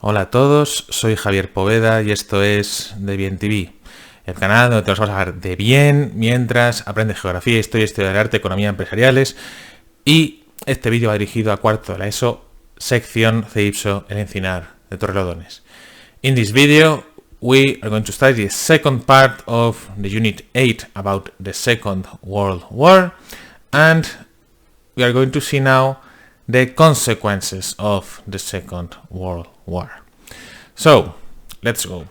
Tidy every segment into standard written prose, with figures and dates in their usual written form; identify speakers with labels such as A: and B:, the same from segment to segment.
A: Hola a todos, soy Javier Poveda y esto es De Bien TV, el canal donde te vas a hablar de bien mientras aprendes geografía, historia del arte, economía, empresariales. Y este vídeo va dirigido a cuarto de la ESO, sección CEIPSO, el Encinar de Torrelodones. In this video, we are going to study the second part of the Unit 8 about the Second World War, and we are going to see now the consequences of the Second World War. So, let's go.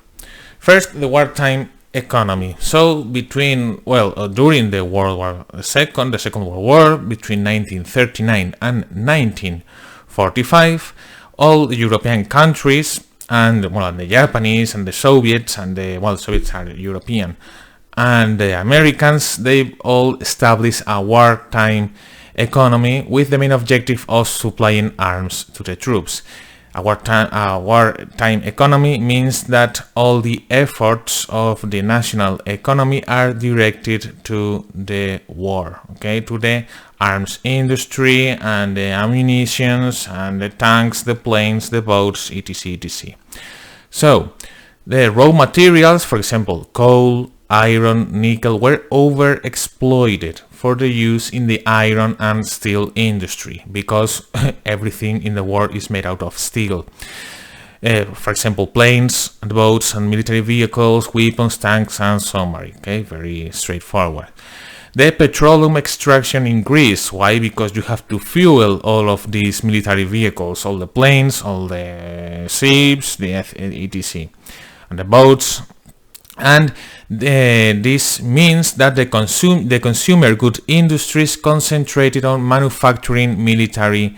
A: First, the wartime economy. So, during the Second World War, between 1939 and 1945, all the European countries, and the Japanese and the Soviets, and the Soviets are European, and the Americans, they all established a wartime economy with the main objective of supplying arms to the troops. A wartime economy means that all the efforts of the national economy are directed to the war, okay, to the arms industry and the ammunitions and the tanks, the planes, the boats, etc, etc. So, the raw materials, for example, coal, iron, nickel, were overexploited for the use in the iron and steel industry, because everything in the war is made out of steel. For example, planes and boats and military vehicles, weapons, tanks and submarines. Okay, very straightforward. The petroleum extraction increased. Why? Because you have to fuel all of these military vehicles, all the planes, all the ships, the etc, and the boats. And this means that the consumer good industries concentrated on manufacturing military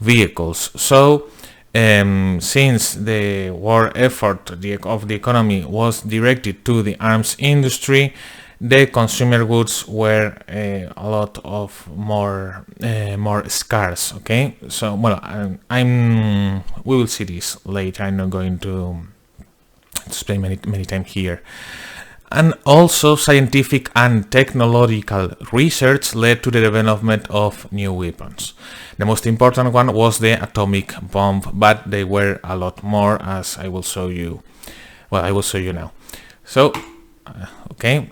A: vehicles. So, since the war effort of the economy was directed to the arms industry, the consumer goods were a lot of more scarce. Okay, so we will see this later. I'm not going to explain many times here. And also scientific and technological research led to the development of new weapons. The most important one was the atomic bomb, but there were a lot more, as I will show you. Well, I will show you now. So, okay.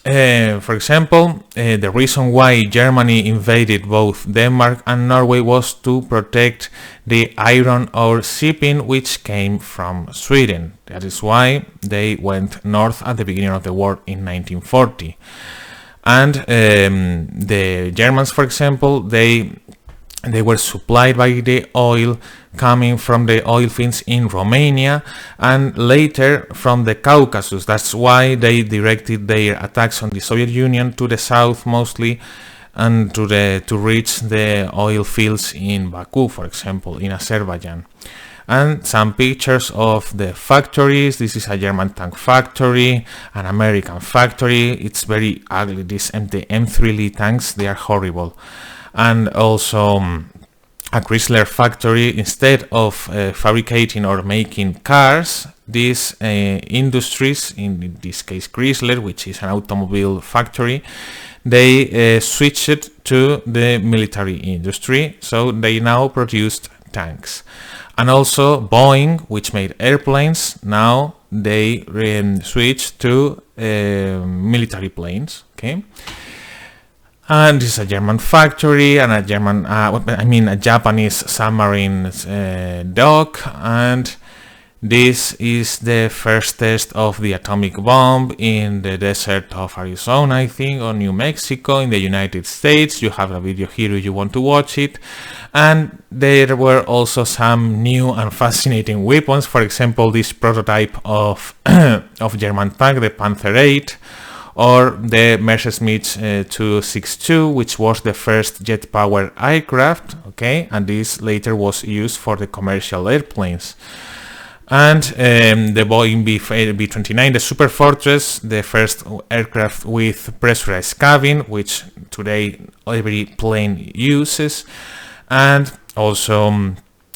A: For example, the reason why Germany invaded both Denmark and Norway was to protect the iron ore shipping which came from Sweden. That is why they went north at the beginning of the war in 1940. And the Germans, for example, they were supplied by the oil coming from the oil fields in Romania and later from the Caucasus. That's why they directed their attacks on the Soviet Union to the south mostly, and to reach the oil fields in Baku, for example, in Azerbaijan. And some pictures of the factories. This is a German tank factory, an American factory. It's very ugly. These M3 Lee tanks, they are horrible. And also a Chrysler factory. Instead of fabricating or making cars, these industries, in this case Chrysler, which is an automobile factory, they switched to the military industry, so they now produced tanks. And also Boeing, which made airplanes, now they switched to military planes. Okay. And this is a German factory and a Japanese submarine dock, and this is the first test of the atomic bomb in the desert of Arizona, I think, or New Mexico in the United States. You have a video here if you want to watch it. And there were also some new and fascinating weapons. For example, this prototype of German tank, the Panzer VIII, or the Messerschmitt 262, which was the first jet-powered aircraft, okay, and this later was used for the commercial airplanes. And the Boeing B-29, the Super Fortress, the first aircraft with pressurized cabin, which today every plane uses, and also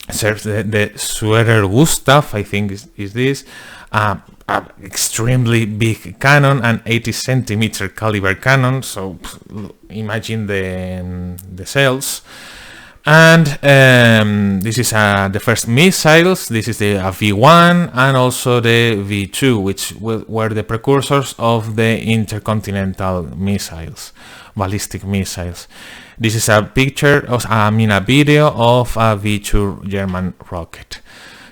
A: serves the Schwerer Gustav, I think is this, extremely big cannon, an 80 centimeter caliber cannon, so imagine the cells. And this is the first missiles. This is the V1 and also the V2, which were the precursors of the intercontinental missiles, ballistic missiles. This is a picture, a video of a V2 German rocket.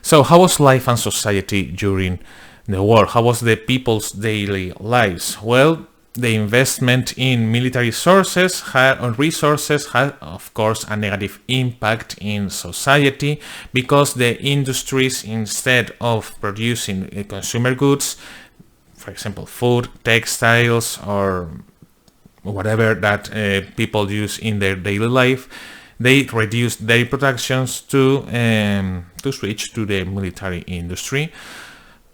A: So how was life and society during the war? How was the people's daily lives? Well, the investment in military resources had, of course, a negative impact in society, because the industries, instead of producing consumer goods, for example, food, textiles, or whatever that people use in their daily life, they reduced their productions to switch to the military industry.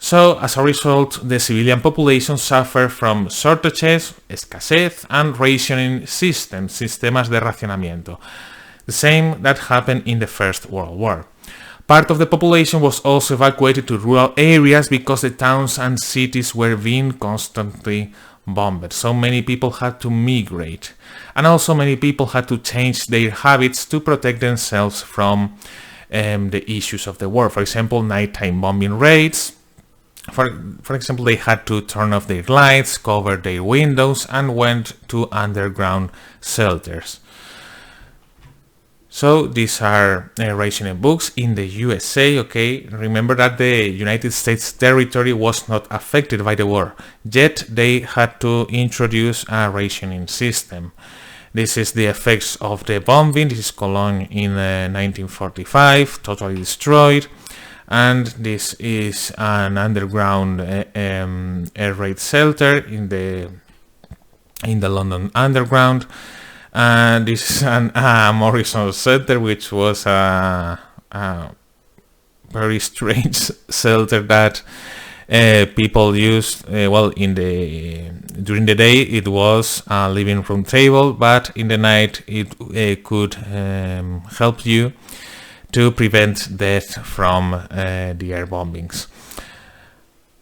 A: So, as a result, the civilian population suffered from shortages, escasez, and rationing systems, sistemas de racionamiento, the same that happened in the First World War. Part of the population was also evacuated to rural areas because the towns and cities were being constantly bombed. So many people had to migrate, and also many people had to change their habits to protect themselves from the issues of the war. For example, nighttime bombing raids. For example, they had to turn off their lights, cover their windows, and went to underground shelters. So these are rationing books in the USA. Okay, remember that the United States territory was not affected by the war, yet they had to introduce a rationing system. This is the effects of the bombing. This is Cologne in 1945, totally destroyed. And this is an underground air raid shelter in the London Underground. And this is an Morrison Center, which was a very strange shelter that people used. During the day it was a living room table, but in the night it could help you to prevent death from the air bombings.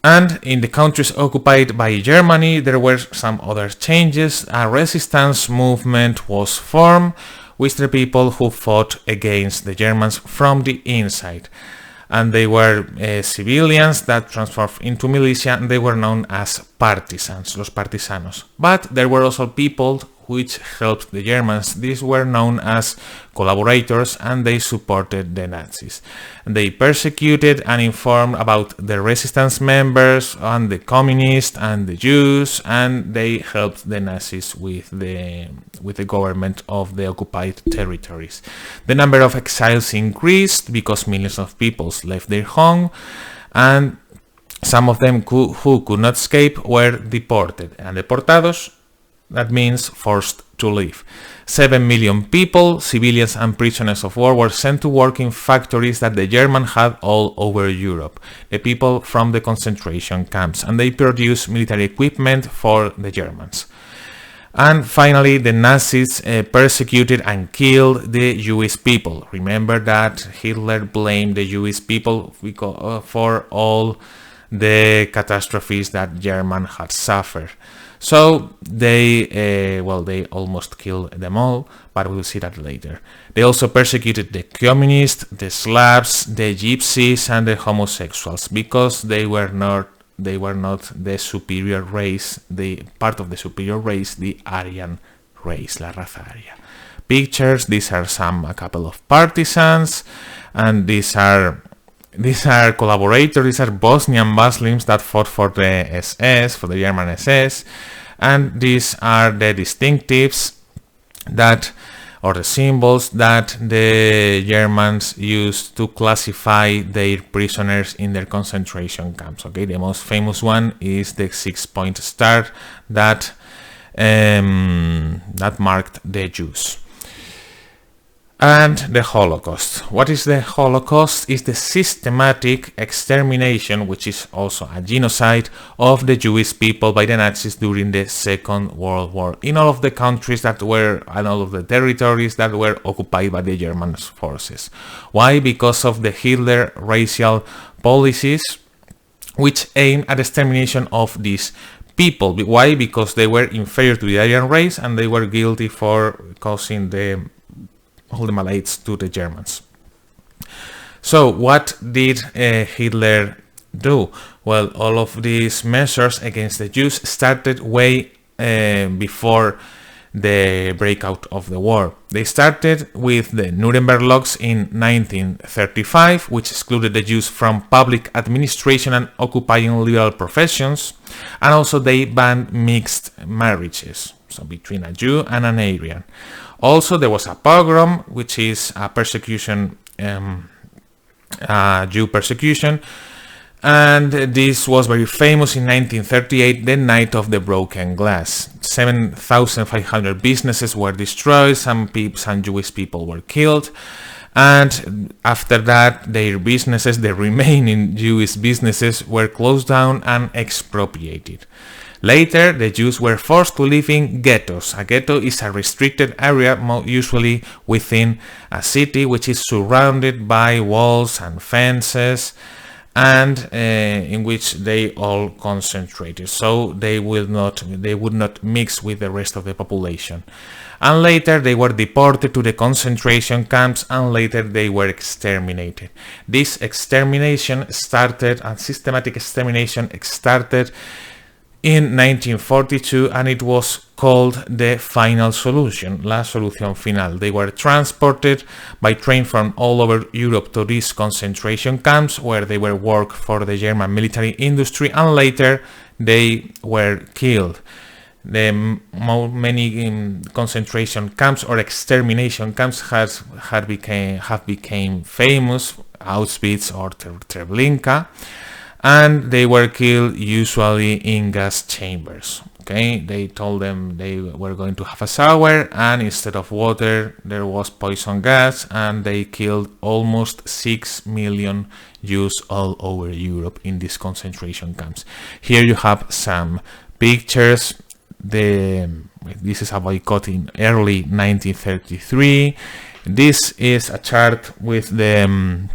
A: And in the countries occupied by Germany, there were some other changes. A resistance movement was formed with the people who fought against the Germans from the inside. And they were civilians that transformed into militia, and they were known as partisans, los partisanos. But there were also people which helped the Germans. These were known as collaborators, and they supported the Nazis. They persecuted and informed about the resistance members and the communists and the Jews, and they helped the Nazis with the government of the occupied territories. The number of exiles increased because millions of people left their home, and some of them who could not escape were deported. And deportados, that means forced to leave. 7 million people, civilians and prisoners of war, were sent to work in factories that the Germans had all over Europe, the people from the concentration camps, and they produced military equipment for the Germans. And finally, the Nazis persecuted and killed the Jewish people. Remember that Hitler blamed the Jewish people for all the catastrophes that Germans had suffered. So they almost killed them all, but we'll see that later. They also persecuted the communists, the Slavs, the Gypsies, and the homosexuals because they were not the superior race, the part of the superior race, the Aryan race, la raza aria. Pictures. These are a couple of partisans, and these are collaborators. These are Bosnian Muslims that fought for the SS, for the German SS, and these are the distinctives or the symbols that the Germans used to classify their prisoners in their concentration camps. Okay, the most famous one is the 6-point star that marked the Jews. And the Holocaust. What is the Holocaust? It's the systematic extermination, which is also a genocide, of the Jewish people by the Nazis during the Second World War in all of the countries and all of the territories that were occupied by the German forces. Why? Because of the Hitler racial policies, which aimed at extermination of these people. Why? Because they were inferior to the Aryan race and they were guilty for causing the aids to the Germans. So what did Hitler do? Well, all of these measures against the Jews started way before the breakout of the war. They started with the Nuremberg laws in 1935, which excluded the Jews from public administration and occupying liberal professions, and also they banned mixed marriages, so between a Jew and an Aryan. Also, there was a pogrom, which is a persecution, Jew persecution, and this was very famous in 1938, the Night of the Broken Glass. 7,500 businesses were destroyed, some Jewish people were killed, and after that their businesses, the remaining Jewish businesses, were closed down and expropriated. Later, the Jews were forced to live in ghettos. A ghetto is a restricted area, usually within a city, which is surrounded by walls and fences, and in which they all concentrated, so they would not mix with the rest of the population. And later they were deported to the concentration camps, and later they were exterminated. This extermination started, and systematic extermination started in 1942, and it was called the final solution, la solución final. They were transported by train from all over Europe to these concentration camps, where they were work for the German military industry, and later they were killed. Many concentration camps or extermination camps have become famous, Auschwitz or Treblinka, and they were killed usually in gas chambers. Okay, they told them they were going to have a shower, and instead of water there was poison gas, and they killed almost 6 million Jews all over Europe in these concentration camps. Here you have some pictures. This is a boycott in early 1933. This is a chart with the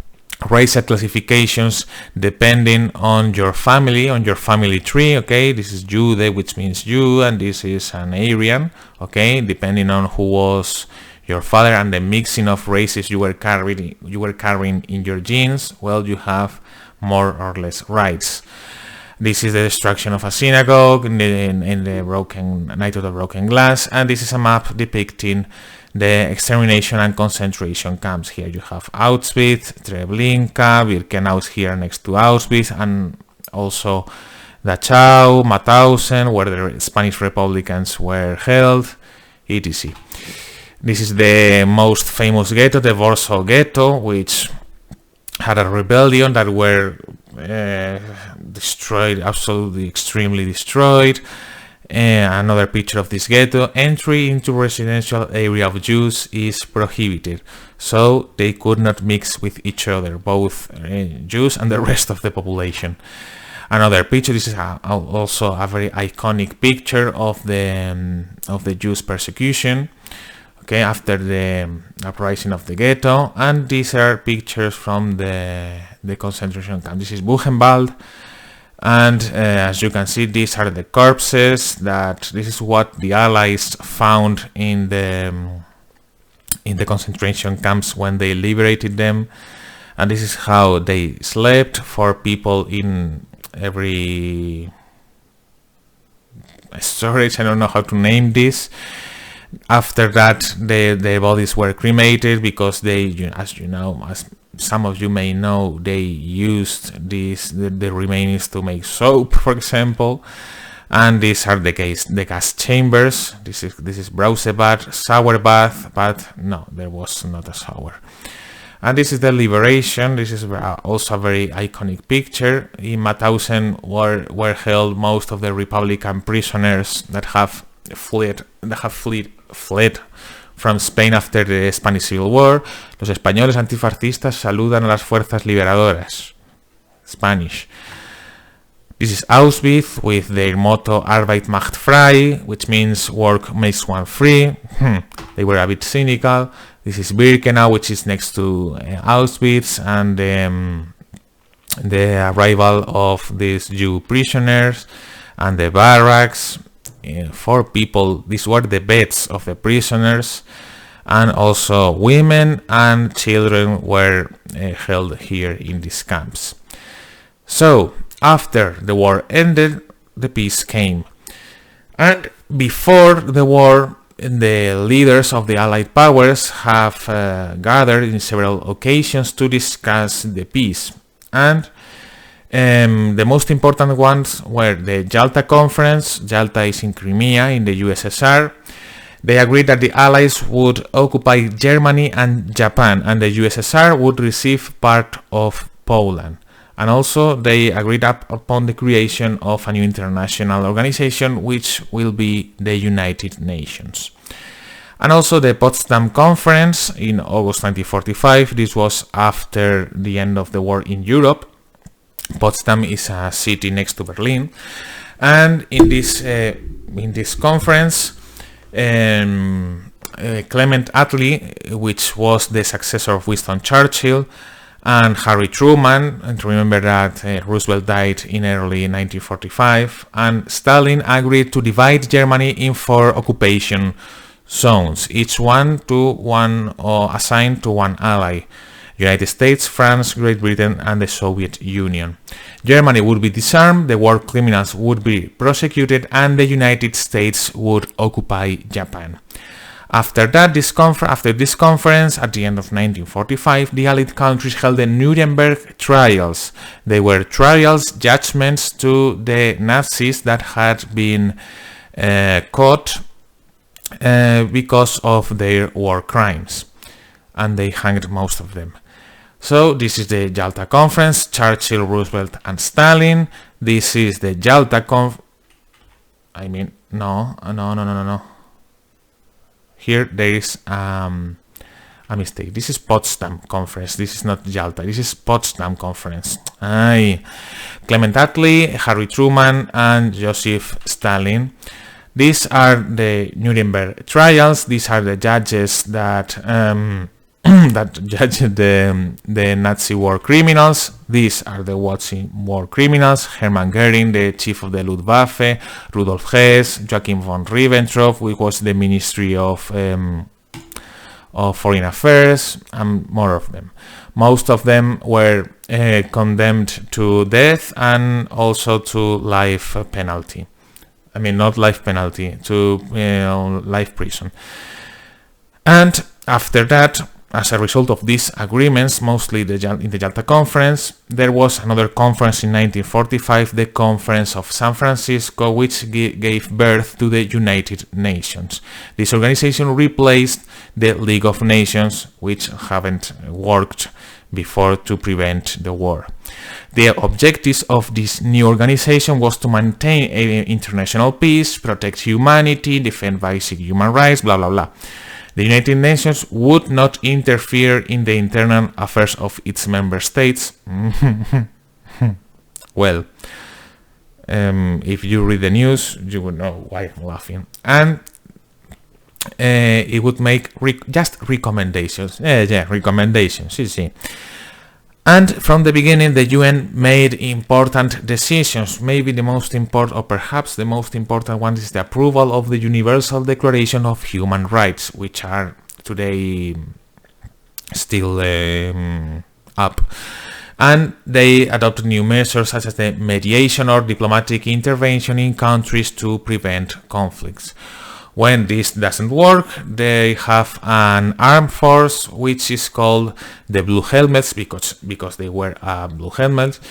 A: racial classifications depending on your family tree. Okay, this is Jude, which means Jew, and this is an Aryan. Okay, depending on who was your father and the mixing of races you were carrying in your genes, well, you have more or less rights. This is the destruction of a synagogue in the Night of the Broken Glass, and this is a map depicting the extermination and concentration camps. Here you have Auschwitz, Treblinka, Birkenau here next to Auschwitz, and also Dachau, Mauthausen, where the Spanish Republicans were held, etc. This is the most famous ghetto, the Warsaw Ghetto, which had a rebellion that were destroyed, absolutely extremely destroyed. Another picture of this ghetto. Entry into residential area of Jews is prohibited, so they could not mix with each other, both Jews and the rest of the population. Another picture. This is also a very iconic picture of the Jews persecution. Okay, after the uprising of the ghetto, and these are pictures from the concentration camp. This is Buchenwald. And as you can see, these are the corpses. This is what the Allies found in the concentration camps when they liberated them, and this is how they slept. 4 people in every storage. I don't know how to name this. After that, the bodies were cremated because they, as you know, as some of you may know, they used the remains to make soap, for example. And these are the gas chambers. This is brause bath, shower bath, but no, there was not a shower. And this is the liberation. This is also a very iconic picture. In Mauthausen were held most of the Republican prisoners that have fled from Spain after the Spanish Civil War. Los españoles antifascistas saludan a las fuerzas liberadoras. Spanish. This is Auschwitz with their motto Arbeit macht frei, which means work makes one free. They were a bit cynical. This is Birkenau, which is next to Auschwitz, and the arrival of these Jew prisoners and the barracks. 4 people, these were the beds of the prisoners, and also women and children were held here in these camps. So after the war ended, the peace came. And before the war, the leaders of the Allied powers have gathered in several occasions to discuss the peace. And the most important ones were the Yalta Conference. Yalta is in Crimea in the USSR. They agreed that the Allies would occupy Germany and Japan, and the USSR would receive part of Poland. And also they agreed upon the creation of a new international organization, which will be the United Nations. And also the Potsdam Conference in August 1945. This was after the end of the war in Europe. Potsdam is a city next to Berlin. And in this conference, Clement Attlee, which was the successor of Winston Churchill, and Harry Truman, and remember that Roosevelt died in early 1945, and Stalin agreed to divide Germany in 4 occupation zones, each one assigned to one ally: United States, France, Great Britain, and the Soviet Union. Germany would be disarmed, the war criminals would be prosecuted, and the United States would occupy Japan. After this conference, at the end of 1945, the Allied countries held the Nuremberg trials. They were trials, judgments to the Nazis that had been caught because of their war crimes, and they hanged most of them. So this is the Yalta Conference: Churchill, Roosevelt, and Stalin. This is the Yalta no. Here there is a mistake. This is Potsdam Conference. This is not Yalta. This is Potsdam Conference. Clement Attlee, Harry Truman, and Joseph Stalin. These are the Nuremberg trials. These are the judges that that judged the Nazi war criminals. These are the war criminals: Hermann Goering, the chief of the Luftwaffe; Rudolf Hess; Joachim von Ribbentrop, which was the Ministry of Foreign Affairs, and more of them. Most of them were condemned to death and also to life penalty. I mean, not life penalty, to life prison. And after that, as a result of these agreements, mostly in the Yalta Conference, there was another conference in 1945, the Conference of San Francisco, which gave birth to the United Nations. This organization replaced the League of Nations, which haven't worked before to prevent the war. The objectives of this new organization was to maintain international peace, protect humanity, defend basic human rights, blah blah blah. The United Nations would not interfere in the internal affairs of its member states. Well, if you read the news, you would know why I'm laughing. And it would make just recommendations. Recommendations, see. And from the beginning, the UN made important decisions. Maybe the most important, or perhaps the most important one, is the approval of the Universal Declaration of Human Rights, which are today still up. And they adopted new measures such as the mediation or diplomatic intervention in countries to prevent conflicts. When this doesn't work, they have an armed force which is called the Blue Helmets, because they wear blue helmets,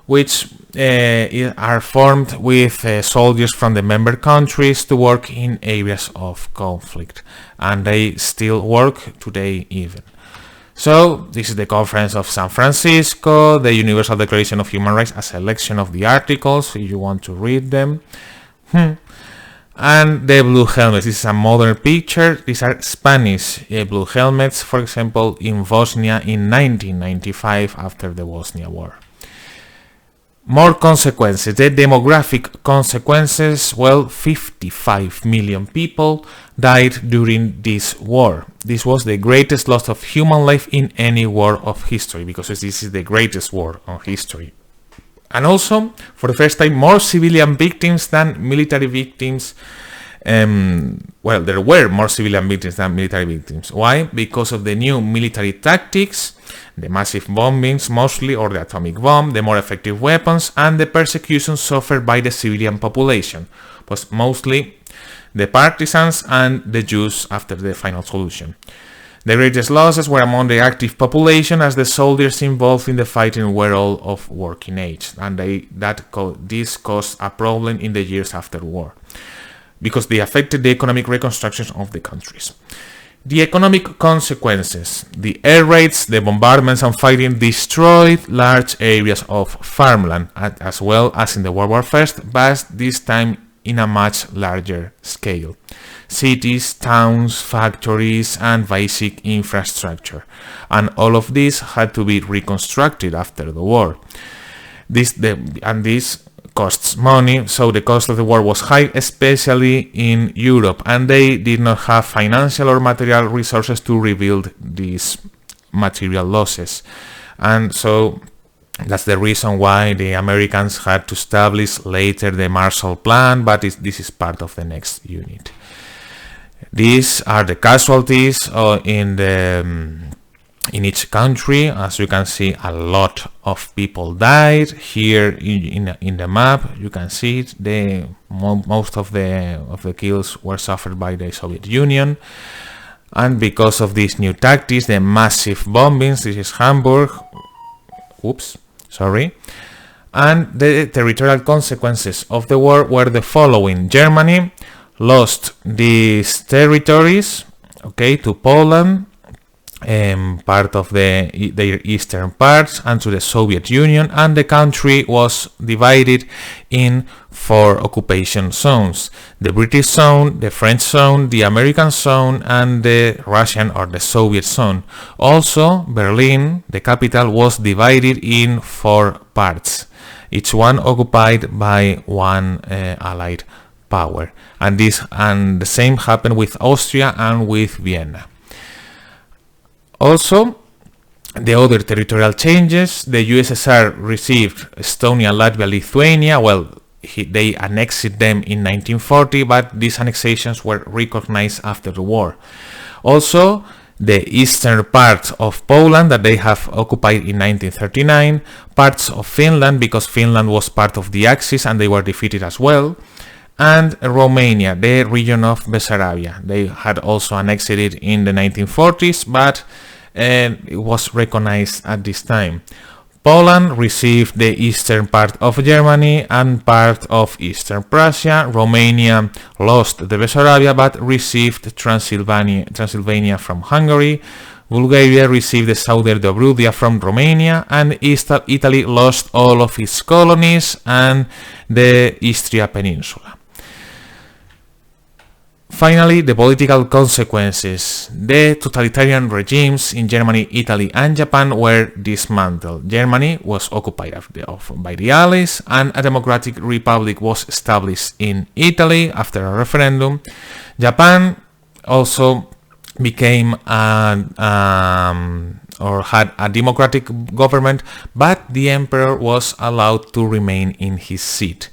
A: which are formed with soldiers from the member countries to work in areas of conflict, and they still work today even. So this is the Conference of San Francisco, the Universal Declaration of Human Rights, a selection of the articles if you want to read them. And the blue helmets, this is a modern picture. These are Spanish blue helmets, for example, in Bosnia in 1995 after the Bosnia War. More consequences, the demographic consequences. Well, 55 million people died during this war. This was the greatest loss of human life in any war of history, because this is the greatest war on history. And also, for the first time, more civilian victims than military victims well, there were more civilian victims than military victims. Why? Because of the new military tactics, the massive bombings mostly, or the atomic bomb, the more effective weapons, and the persecution suffered by the civilian population, but mostly the partisans and the Jews after the final solution. The greatest losses were among the active population, as the soldiers involved in the fighting were all of working age, and this caused a problem in the years after the war, because they affected the economic reconstruction of the countries. The economic consequences: the air raids, the bombardments and fighting destroyed large areas of farmland, as well as in the World War I, but this time in a much larger scale. Cities, towns, factories, and basic infrastructure. And all of this had to be reconstructed after the war. This costs money, so the cost of the war was high, especially in Europe, and they did not have financial or material resources to rebuild these material losses. And so that's the reason why the Americans had to establish later the Marshall Plan, but this is part of the next unit. These are the casualties in each country. As you can see, a lot of people died. Here in the map, you can see it. Most of the kills were suffered by the Soviet Union. And because of these new tactics, the massive bombings, this is Hamburg, and the territorial consequences of the war were the following. Germany lost these territories, to Poland, part of their eastern parts, and to the Soviet Union, and the country was divided in 4 occupation zones: the British zone, the French zone, the American zone, and the Russian or the Soviet zone. Also, Berlin, the capital, was divided in 4 parts, each one occupied by one Allied power, and the same happened with Austria and with Vienna. Also, the other territorial changes: the USSR received Estonia, Latvia, Lithuania. Well, they annexed them in 1940, but these annexations were recognized after the war. Also, the eastern part of Poland that they have occupied in 1939, parts of Finland, because Finland was part of the Axis and they were defeated as well, and Romania, the region of Bessarabia. They had also annexed it in the 1940s, but it was recognized at this time. Poland received the eastern part of Germany and part of eastern Prussia. Romania lost the Bessarabia but received Transylvania from Hungary. Bulgaria received the southern Dobrudia from Romania, and Italy lost all of its colonies and the Istria Peninsula. Finally, the political consequences. The totalitarian regimes in Germany, Italy, and Japan were dismantled. Germany was occupied by the Allies, and a democratic republic was established in Italy after a referendum. Japan also became had a democratic government, but the emperor was allowed to remain in his seat.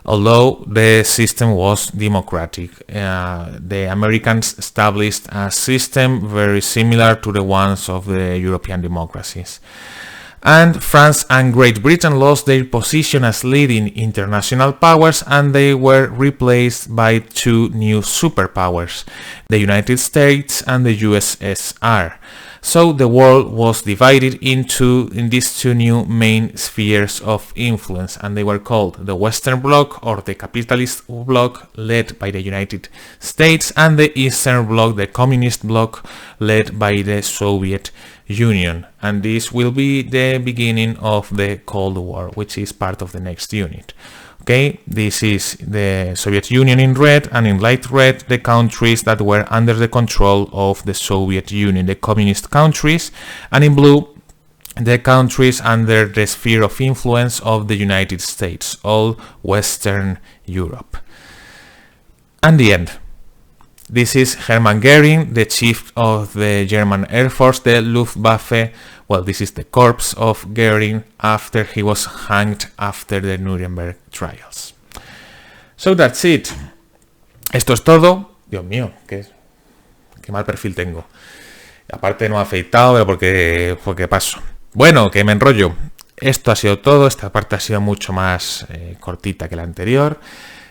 A: Although the system was democratic, the Americans established a system very similar to the ones of the European democracies. And France and Great Britain lost their position as leading international powers, and they were replaced by 2 new superpowers, the United States and the USSR. So the world was divided in these 2 new main spheres of influence, and they were called the Western Bloc, or the capitalist bloc, led by the United States, and the Eastern Bloc, the communist bloc, led by the Soviet Union. And this will be the beginning of the Cold War, which is part of the next unit. Okay, this is the Soviet Union in red, and in light red the countries that were under the control of the Soviet Union, the communist countries, and in blue the countries under the sphere of influence of the United States, all Western Europe. And the end. This is Hermann Goering, the chief of the German Air Force, the Luftwaffe. Well, this is the corpse of Goering after he was hanged after the Nuremberg trials. So that's it. Esto es todo. Dios mío, qué mal perfil tengo. Aparte no he afeitado, pero porque paso. Bueno, que me enrollo. Esto ha sido todo. Esta parte ha sido mucho más cortita que la anterior.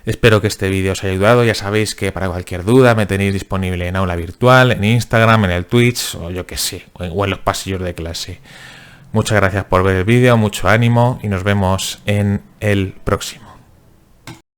A: Espero que este vídeo os haya ayudado. Ya sabéis que para cualquier duda me tenéis disponible en Aula Virtual, en Instagram, en el Twitch o yo que sé, o en los pasillos de clase. Muchas gracias por ver el vídeo, mucho ánimo y nos vemos en el próximo.